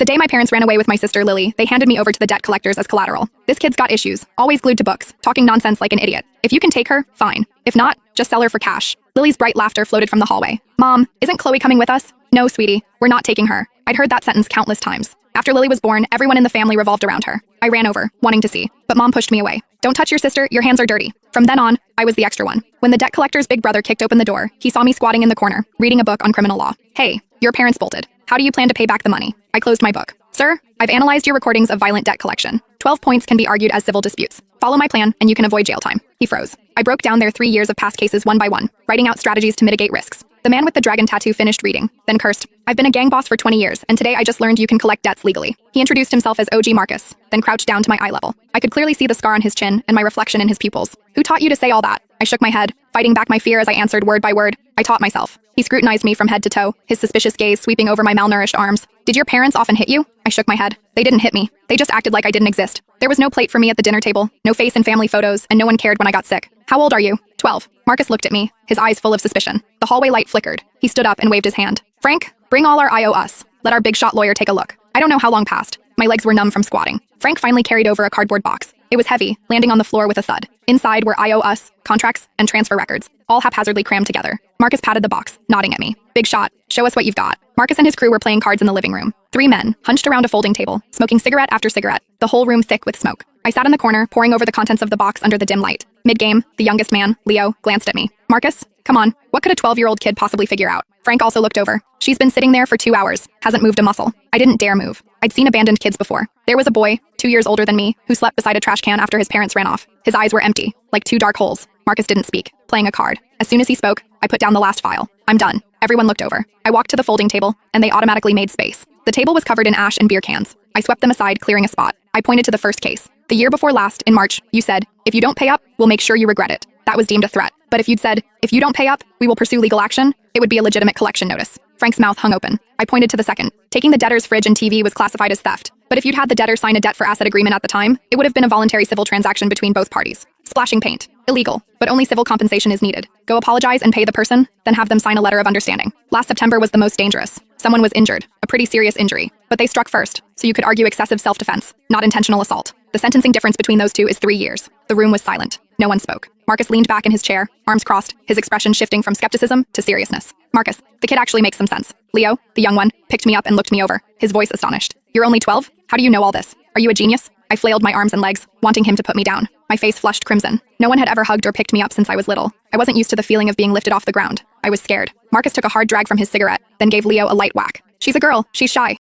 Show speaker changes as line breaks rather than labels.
The day my parents ran away with my sister Lily, they handed me over to the debt collectors as collateral. This kid's got issues, always glued to books, talking nonsense like an idiot. If you can take her, fine. If not, just sell her for cash. Lily's bright laughter floated from the hallway. Mom, isn't Chloe coming with us? No, sweetie, we're not taking her. I'd heard that sentence countless times. After Lily was born, everyone in the family revolved around her. I ran over, wanting to see, but Mom pushed me away. Don't touch your sister, your hands are dirty. From then on, I was the extra one. When the debt collector's big brother kicked open the door, he saw me squatting in the corner, reading a book on criminal law. Hey, your parents bolted. How do you plan to pay back the money? I closed my book. Sir, I've analyzed your recordings of violent debt collection. 12 points can be argued as civil disputes. Follow my plan, and you can avoid jail time. He froze. I broke down their 3 years of past cases one by one, writing out strategies to mitigate risks. The man with the dragon tattoo finished reading, then cursed. I've been a gang boss for 20 years, and today I just learned you can collect debts legally. He introduced himself as OG Marcus, then crouched down to my eye level. I could clearly see the scar on his chin and my reflection in his pupils. Who taught you to say all that? I shook my head, fighting back my fear as I answered word by word. I taught myself. He scrutinized me from head to toe, his suspicious gaze sweeping over my malnourished arms. Did your parents often hit you? I shook my head. They didn't hit me. They just acted like I didn't exist. There was no plate for me at the dinner table, no face in family photos, and no one cared when I got sick. How old are you? 12. Marcus looked at me, his eyes full of suspicion. The hallway light flickered. He stood up and waved his hand. Frank, bring all our IOUs. Let our big shot lawyer take a look. I don't know how long passed. My legs were numb from squatting. Frank finally carried over a cardboard box. It was heavy, landing on the floor with a thud. Inside were IOUs, contracts, and transfer records, all haphazardly crammed together. Marcus patted the box, nodding at me. Big shot, show us what you've got. Marcus and his crew were playing cards in the living room. 3 men, hunched around a folding table, smoking cigarette after cigarette, the whole room thick with smoke. I sat in the corner, poring over the contents of the box under the dim light. Mid-game, the youngest man, Leo, glanced at me. Marcus, come on, what could a 12-year-old kid possibly figure out? Frank also looked over. She's been sitting there for 2 hours, hasn't moved a muscle. I didn't dare move. I'd seen abandoned kids before. There was a boy, 2 years older than me, who slept beside a trash can after his parents ran off. His eyes were empty, like 2 dark holes. Marcus didn't speak, playing a card. As soon as he spoke, I put down the last file. I'm done. Everyone looked over. I walked to the folding table, and they automatically made space. The table was covered in ash and beer cans. I swept them aside, clearing a spot. I pointed to the first case. The year before last, in March, you said, if you don't pay up, we'll make sure you regret it. That was deemed a threat. But if you'd said, if you don't pay up, we will pursue legal action, it would be a legitimate collection notice. Frank's mouth hung open. I pointed to the second. Taking the debtor's fridge and TV was classified as theft. But if you'd had the debtor sign a debt for asset agreement at the time, it would have been a voluntary civil transaction between both parties. Splashing paint. Illegal, but only civil compensation is needed. Go apologize and pay the person, then have them sign a letter of understanding. Last September was the most dangerous. Someone was injured, a pretty serious injury, but they struck first, so you could argue excessive self-defense, not intentional assault. The sentencing difference between those two is 3 years. The room was silent. No one spoke. Marcus leaned back in his chair, arms crossed, his expression shifting from skepticism to seriousness. Marcus, the kid actually makes some sense. Leo, the young one, picked me up and looked me over, his voice astonished. You're only 12? How do you know all this? Are you a genius? I flailed my arms and legs, wanting him to put me down. My face flushed crimson. No one had ever hugged or picked me up since I was little. I wasn't used to the feeling of being lifted off the ground. I was scared. Marcus took a hard drag from his cigarette, then gave Leo a light whack. She's a girl. She's shy.